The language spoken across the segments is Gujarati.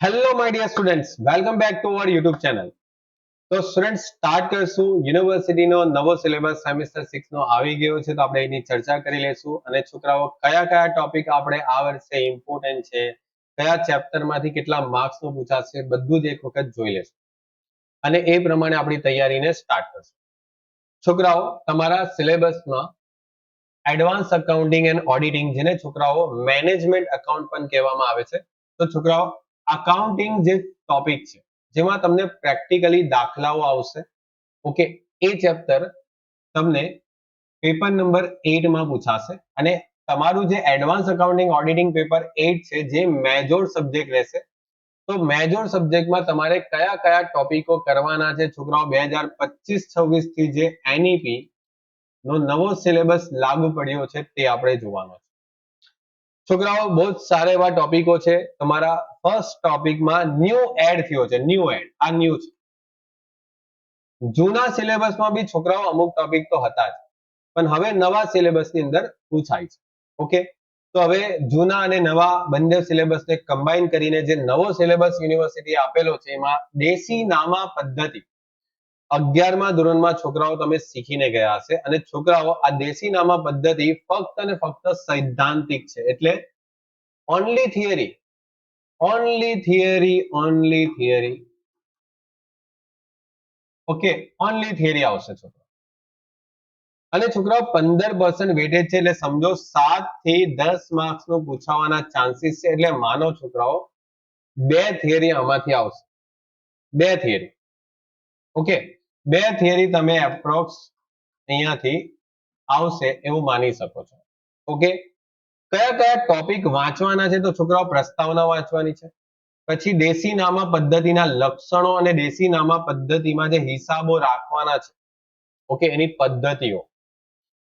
Hello my dear students, welcome back to our YouTube channel. તો સ્ટુડન્ટ સ્ટાર્ટ કરશું. યુનિવર્સિટીનો નવો સિલેબસ સેમેસ્ટર 6 નો આવી ગયો છે, તો આપણે એની ચર્ચા કરી લેશું. અને છોકરાઓ કયા કયા ટોપિક આપણે આ વર્ષે ઇમ્પોર્ટન્ટ છે, કયા ચેપ્ટરમાંથી કેટલા માર્ક્સનું પૂછાશે, બધું જ એક વખત જોઈ લેશું અને એ પ્રમાણે આપણી તૈયારીને સ્ટાર્ટ કરશું. છોકરાઓ, તમારા સિલેબસમાં એડવાન્સ અકાઉન્ટિંગ એન્ડ ઓડિટિંગ, જેને છોકરાઓ મેનેજમેન્ટ એકાઉન્ટ પણ કહેવામાં આવે છે, તો છોકરાઓ અકાઉન્ટિંગ જે ટોપિક છે જેમાં તમને પ્રેક્ટિકલી દાખલાઓ આવશે. ઓકે, એ ચેપ્ટર તમને પેપર નંબર 8 માં પૂછાશે. અને તમારું જે એડવાન્સ અકાઉન્ટિંગ ઓડિટિંગ પેપર 8 છે, જે મેજર સબ્જેક્ટ રહેશે, તો મેજર સબ્જેક્ટમાં તમારે કયા કયા ટોપિકો કરવાના છે છોકરાઓ, 2025-26 થી જે એનઈપી નો નવો સિલેબસ લાગુ પડ્યો છે તે આપણે જોવાનો છે. છોકરાઓ, બહુ જ સારા એવા ટોપિકો છે. તમારા ફર્સ્ટ ટોપિકમાં ન્યૂ એડ થયો છે. ન્યૂ એડ, આ ન્યૂ છે. જૂના સિલેબસમાં બી છોકરાઓ અમુક ટોપિક તો હતા જ, પણ હવે નવા સિલેબસની અંદર પૂછાય છે. ઓકે, તો હવે જૂના અને નવા બંને સિલેબસને કમ્બાઈન કરીને જે નવો સિલેબસ યુનિવર્સિટી આપેલો છે, એમાં દેશી નામા પદ્ધતિ 11મા ધોરણમાં છોકરાઓ તમે શીખીને ગયા હશે. અને છોકરાઓ, આ દેશી નામા પદ્ધતિ ફક્ત અને ફક્ત સૈદ્ધાંતિક છે, એટલે only theory, only theory, only theory. Okay, only theory આવશે છોકરાઓ. અને છોકરાઓ 15% વેટેજ છે, એટલે સમજો 7 થી 10 માર્ક્સ નું પૂછાવાના ચાન્સીસ છે. એટલે માનો છોકરાઓ, બે થિયરી આમાંથી આવશે, બે થિયરી. ઓકે, બે થિયરી તમે એપ્રોક્સ અહીંયાથી આવશે એવું માની શકો છો. ઓકે, કયા કયા ટોપિક વાંચવાના છે, તો છોકરાઓ પ્રસ્તાવના વાંચવાની છે, પછી દેશી નામા પદ્ધતિના લક્ષણો અને દેશી નામા પદ્ધતિમાં જે હિસાબો રાખવાના છે, ઓકે, એની પદ્ધતિઓ,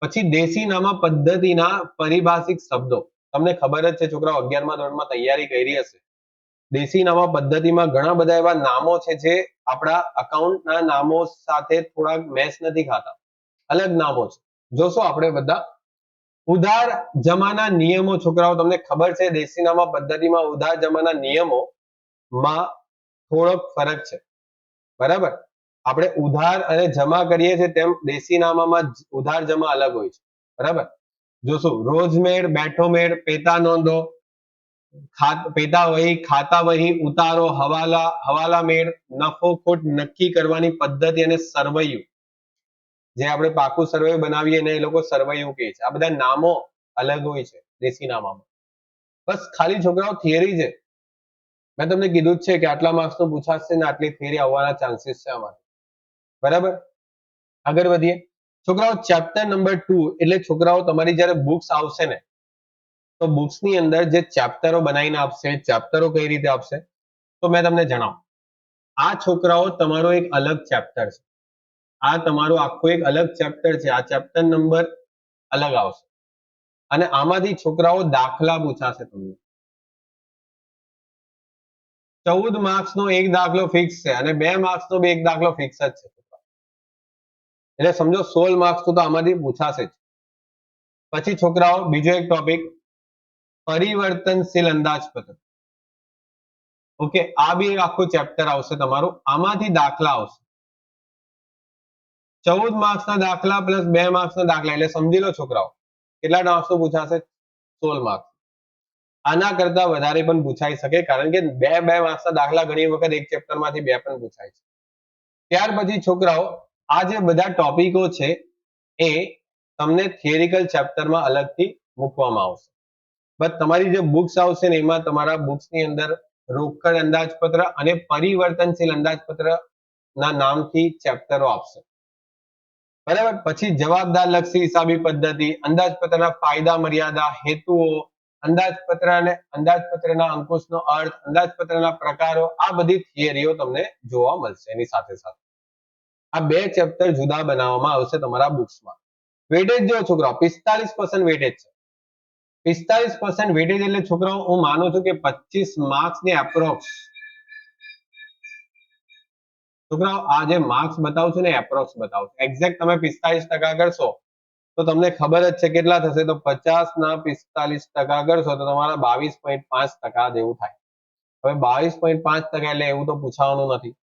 પછી દેશી નામા પદ્ધતિના પરિભાષિક શબ્દો. તમને ખબર જ છે છોકરાઓ, 11મા ધોરણમાં તૈયારી કરી હશે, દેશી નામા પદ્ધતિમાં ઘણા બધા એવા નામો છે જે આપણા અકાઉન્ટના નામો સાથે થોડાક મેચ નથી ખાતા, અલગ નામો છે. જોશો આપણે બધા ઉધાર જમાના નિયમો. છોકરાઓ, તમને ખબર છે દેશી નામા પદ્ધતિમાં ઉધાર જમાના નિયમો માં થોડોક ફરક છે, બરાબર. આપણે ઉધાર અને જમા કરીએ છીએ, તેમ દેશી નામામાં ઉધાર જમા અલગ હોય છે, બરાબર. જોશું રોજમેળ, બેઠો મેળ, પેટા નોંધો, પેટા વહી, ખાતા વહી, ઉતારો, હવાલા, હવાલા મેળ, નફો ખોટ નક્કી કરવાની પદ્ધતિ અને સરવૈયું, જે આપણે પાકું સરવૈયું બનાવીએ ને એ લોકો સરવૈયું કહે છે. આ બધા નામો અલગ હોય છે દેશી નામામાં. બસ ખાલી છોકરાઓ થિયરી છે. મેં તમને કીધું જ છે કે આટલા માર્ક્સ નું પૂછાશે ને આટલી થિયરી આવવાના ચાન્સીસ છે આમાં, બરાબર. આગળ વધીએ છોકરાઓ, ચેપ્ટર નંબર 2. એટલે છોકરાઓ, તમારી જ્યારે બુક્સ આવશે ને, તો બુક્સ ની અંદર જે ચેપ્ટરો બનાવીને આપશે, ચેપ્ટરો કઈ રીતે આપશે, તો મેં તમને જણાવું. આ છોકરાઓ તમારો એક અલગ ચેપ્ટર છે, આ તમારું આખું એક અલગ ચેપ્ટર છે. આ ચેપ્ટર નંબર અલગ આવશે અને આમાંથી છોકરાઓ દાખલા પૂછાશે તમને. 14 માર્ક્સ નો એક દાખલો ફિક્સ છે અને 2 માર્ક્સ નો એક દાખલો ફિક્સ જ છે. એટલે સમજો 16 માર્ક્સ તો આમાંથી પૂછાશે જ. પછી છોકરાઓ, બીજો એક ટોપિક પરિવર્તનશીલ અંદાજપત્ર. ઓકે, આ બી આખું ચેપ્ટર આવશે તમારું, આમાંથી દાખલા આવશે. 14 માર્ક્સ ના દાખલા પ્લસ 2 માર્ક્સ ના દાખલા, એટલે સમજી લો છોકરાઓ કેટલા માર્ક્સ નું પૂછાશે, 16 માર્ક્સ. આના કરતા વધારે પણ પૂછાઈ શકે, કારણ કે બે માર્ક્સ ના દાખલા ઘણી વખત એક ચેપ્ટર માંથી બે પણ પૂછાય છે. ત્યાર પછી છોકરાઓ, આ જે બધા ટોપિકો છે એ તમને થિયરિકલ ચેપ્ટરમાં અલગથી મૂકવામાં આવશે. બસ તમારી જે બુક્સ આવશે ને, એમાં તમારા બુક્સ ની અંદર રોકડ અંદાજપત્ર અને પરિવર્તનશીલ અંદાજપત્ર ના નામથી ચેપ્ટરો આપશે, બરાબર. પછી જવાબદાર લક્ષી હિસાબી પદ્ધતિ, અંદાજપત્રના ફાયદા મર્યાદા, હેતુઓ, અંદાજપત્ર અને અંદાજપત્રના અંકુશનો અર્થ, અંદાજપત્રના પ્રકારો, આ બધી થિયરીઓ તમને જોવા મળશે. એની સાથે સાથે આ બે ચેપ્ટર જુદા બનાવવામાં આવશે તમારા બુક્સમાં. વેટેજ જો છોકરાઓ 45% વેટેજ છે. 45% વેટેજ એટલે છોકરાઓ, હું માનું છું કે 25 માર્ક્સ ની એપ્રોક્સ. છોકરાઓ, આ જે માર્ક્સ બતાવું છું ને, એપ્રોક્સ બતાવું છું. એક્ઝેક્ટ તમે 45% કરશો તો તમને ખબર જ છે કેટલા થશે, તો 50 ના 45% કરશો તો તમારા 22.5% જેવું થાય. હવે 22.5% એટલે એવું તો પૂછાવાનું નથી.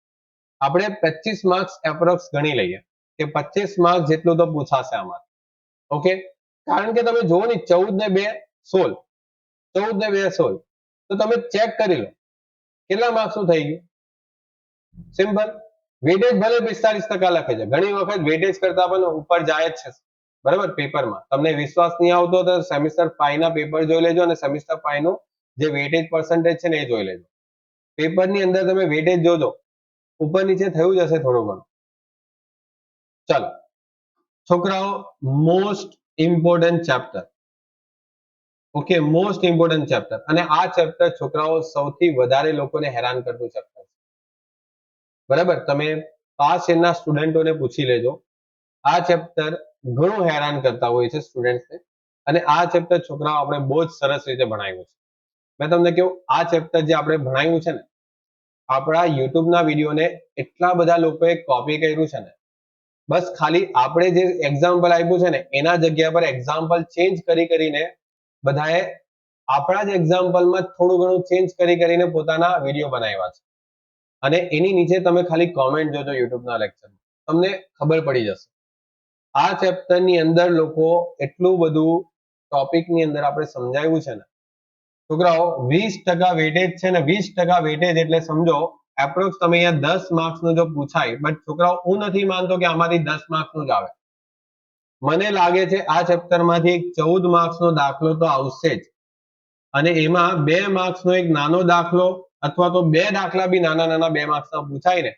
આપણે 25 માર્ક્સ એપ્રોક્સ ગણી લઈએ કે 25 માર્ક્સ જેટલું તો પૂછાશે આમાં. ઓકે, કારણ કે તમે જુઓ ને 14 ને 2 16, 14 ને 2 16, તો તમે ચેક કરી લો કેટલા માર્ક્સ નું થઈ ગયું. સિમ્પલ. વેટેજ ભલે 45% લખે છે, ઘણી વખત વેટેજ કરતા પણ ઉપર જાય જ છે, બરાબર. પેપરમાં તમને વિશ્વાસ નહીં આવતો તો સેમિસ્ટર 5 ના પેપર જોઈ લેજો અને સેમિસ્ટર 5 નું જે વેટેજ પર્સન્ટેજ છે ને એ જોઈ લેજો. પેપરની અંદર તમે વેટેજ જોજો, ઉપર નીચે થયું જ હશે થોડું ઘણું. ચાલો છોકરાઓ, most important chapter. Okay, most important chapter, અને આ ચેપ્ટર છોકરાઓ સૌથી વધારે લોકોને હેરાન કરતું ચેપ્ટર છે, બરાબર. તમે પાસ યરના સ્ટુડન્ટોને પૂછી લેજો, આ ચેપ્ટર ઘણું હેરાન કરતા હોય છે સ્ટુડન્ટ્સને, અને આ ચેપ્ટર છોકરાઓ આપણે બહુ જ સરસ રીતે ભણાવ્યું છે. મેં તમને કહ્યું, આ ચેપ્ટર જે આપણે ભણાવ્યું છે ને, આપણા યુટ્યુબના વિડીયોને એટલા બધા લોકોએ કોપી કર્યું છે ને, બસ ખાલી આપણે જે એક્ઝામ્પલ આપ્યું છે ને એના જગ્યા પર એક્ઝામ્પલ ચેન્જ કરીને બધાએ આપણા જ એક્ઝામ્પલમાં થોડું ઘણું ચેન્જ કરીને પોતાના વિડીયો બનાવ્યા છે. અને એની નીચે તમે ખાલી કોમેન્ટ જોજો યુટ્યુબના લેક્ચરમાં, તમને ખબર પડી જશે. આ ચેપ્ટરની અંદર લોકો એટલું બધું ટોપિકની અંદર આપણે સમજાવ્યું છે ને છોકરાઓ, 20% વેટેજ છે ને, 20% વેટેજ એટલે સમજો એપ્રોક્સ તમે અહીંયા 10 માર્ક્સ નું જો પૂછાય, બટ છોકરાઓ હું નથી માનતો કે આમાંથી 10 માર્ક્સ નું જ આવે. મને લાગે છે આ ચેપ્ટર માંથી 14 માર્ક્સ નો દાખલો તો આવશે જ, અને એમાં 2 માર્ક્સ નો એક નાનો દાખલો અથવા તો 2 દાખલા બી નાના 2 માર્ક્સ ના પૂછાય ને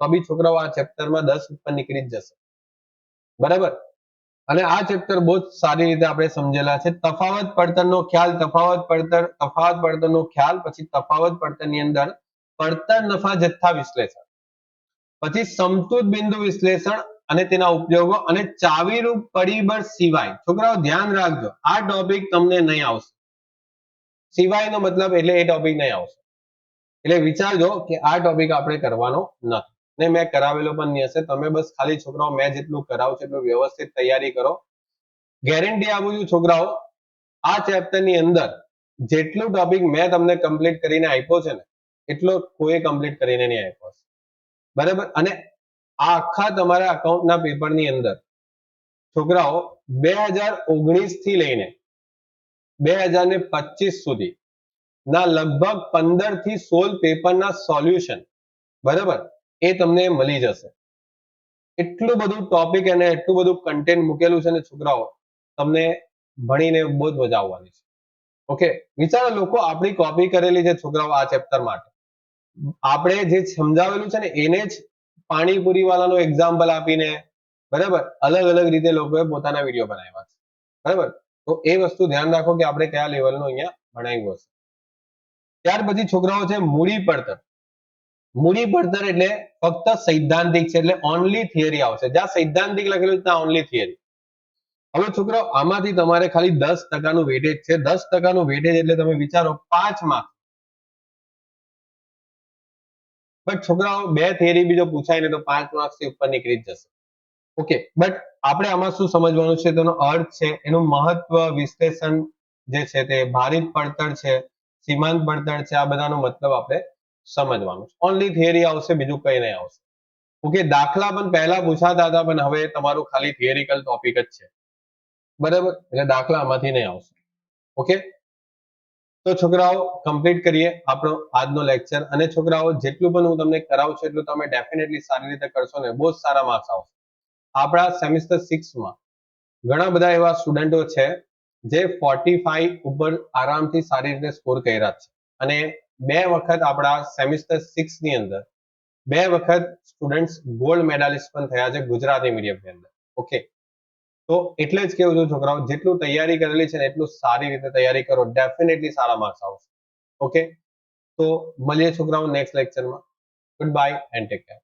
તો બી છોકરાઓ આ ચેપ્ટરમાં 10 ઉપર નીકળી જ જશે, બરાબર. અને આ ચેપ્ટર બહુ જ સારી રીતે આપણે સમજેલા છે. તફાવત પડતરનો ખ્યાલ, તફાવત પડતરનો ખ્યાલ, પછી તફાવત પડતરની અંદર પડતર નફા જથ્થા વિશ્લેષણ, પછી સમતૂર બિંદુ વિશ્લેષણ અને તેના ઉપયોગો, અને ચાવીરૂપ પરિબળ સિવાય. છોકરાઓ ધ્યાન રાખજો, આ ટોપિક તમને નહીં આવશે. સિવાય નો મતલબ એટલે એ ટોપિક નહીં આવશે, એટલે વિચારજો કે આ ટોપિક આપણે કરવાનો નથી, ને મેં કરાવેલો પણ નહીં હશે. તમે બસ ખાલી છોકરાઓ મેં જેટલું કરાવું છું એટલું વ્યવસ્થિત તૈયારી કરો. ગેરંટી આપું છું છોકરાઓ, આ ચેપ્ટરની અંદર જેટલું ટોપિક મેં તમને કમ્પ્લીટ કરીને આપ્યો છે ને એટલો કોઈ કમ્પ્લીટ કરીને નહીં આપ્યો, બરાબર. અને આ આખા તમારા અકાઉન્ટના પેપરની અંદર છોકરાઓ 2019 થી લઈને 2025 સુધી ના લગભગ 15 થી 16 પેપરના સોલ્યુશન, બરાબર, એ તમને મળી જશે. એટલું બધું ટોપિક અને એટલું બધું કન્ટેન્ટ મૂકેલું છે ને છોકરાઓ, તમને ભણીને બહુ જ મજા આવવાની છે. ઓકે, વિચારો લોકો આપણી કોપી કરેલી છે છોકરાઓ આ ચેપ્ટર માટે. આપણે જે સમજાવેલું છે ને એને જ પાણીપુરી વાળાનું એક્ઝામ્પલ આપીને, બરાબર, અલગ અલગ રીતે લોકોએ પોતાના વિડીયો બનાવ્યા છે, બરાબર. તો એ વસ્તુ ધ્યાન રાખો કે આપણે કયા લેવલનું અહીંયા ભણાવ્યું હશે. ત્યાર પછી છોકરાઓ છે મૂડી પડતર. મૂડી પડતર એટલે ફક્ત સૈદ્ધાંતિક છે, એટલે ઓનલી થિયરી આવશે. જ્યાં સૈદ્ધાંતિક લખેલું છે ત્યાં ઓનલી થિયરી. હવે છોકરાઓ આમાંથી તમારે ખાલી 10% નું વેટેજ છે. 10% નું વેટેજ એટલે તમે વિચારો 5 માર્ક્સ. બટ છોકરાઓ 2 થિયરી બીજો પૂછાય ને તો 5 માર્ક્સ થી ઉપર નીકળી જ જશે. ઓકે, બટ આપણે આમાં શું સમજવાનું છે, તેનો અર્થ છે, એનું મહત્વ, વિશ્લેષણ જે છે તે ભારિત પડતર છે, સીમાંત પડતર છે, આ બધાનો મતલબ આપણે સમજવાનું છે. ઓનલી થિયરી આવશે, બીજું કંઈ નહીં આવશે. ઓકે, દાખલા પણ પહેલા પૂછાતા હતા પણ હવે તમારું ખાલી થિયરિકલ ટોપિક જ છે, બરાબર, એટલે દાખલા આમાંથી નહીં આવશે. ઓકે, તો છોકરાઓ કમ્પ્લીટ કરીએ આપણો આજનો લેક્ચર. અને છોકરાઓ જેટલું પણ હું તમને કરાવું છું એટલું તમે ડેફિનેટલી સારી રીતે કરશો ને બહુ જ સારા માર્ક્સ આવશે. આપણા સેમિસ્ટર 6 માં ઘણા બધા એવા સ્ટુડન્ટો છે જે 45 ઉપર આરામથી સારી રીતે સ્કોર કર્યા છે, અને 2 વખત આપણા સેમિસ્ટર 6 ની અંદર 2 વખત સ્ટુડન્ટ્સ ગોલ્ડ મેડાલિસ્ટ પણ થયા છે ગુજરાતી મીડિયમની અંદર. ઓકે, તો એટલે જ કેવું છું છોકરાઓ, જેટલું તૈયારી કરેલી છે ને એટલું સારી રીતે તૈયારી કરો, ડેફિનેટલી સારા માર્ક્સ આવશે. ઓકે, તો મળીએ છોકરાઓ નેક્સ્ટ લેક્ચરમાં. Good bye and take care.